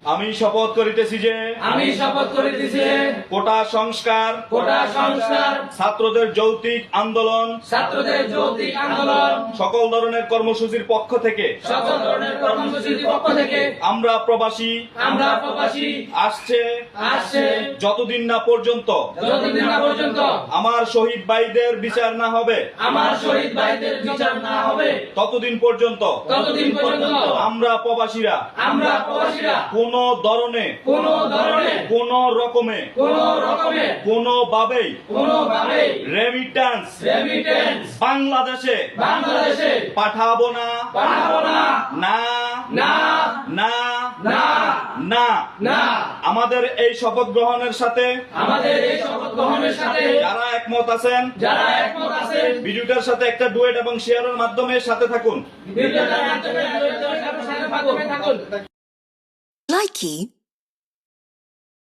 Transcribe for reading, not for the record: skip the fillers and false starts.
আমি শপথ করিতেছি যে কোটা সংস্কার ছাত্রদের যৌক্তিক আন্দোলন সকল ধরনের কর্মসূচির পক্ষ থেকে আমরা প্রবাসী আসছে যতদিন না পর্যন্ত আমার শহীদ ভাইদের বিচার না হবে ততদিন পর্যন্ত আমরা প্রবাসীরা কোন ধরনে কোন রকমে কোনোভাবেই রেমিটেন্স বাংলাদেশে পাঠাবো না না আমাদের এই শপথ গ্রহণের সাথে যারা একমত আছেন ভিডিওটার সাথে একটা ডুয়েট এবং শেয়ারের মাধ্যমে সাথে থাকুন। Likey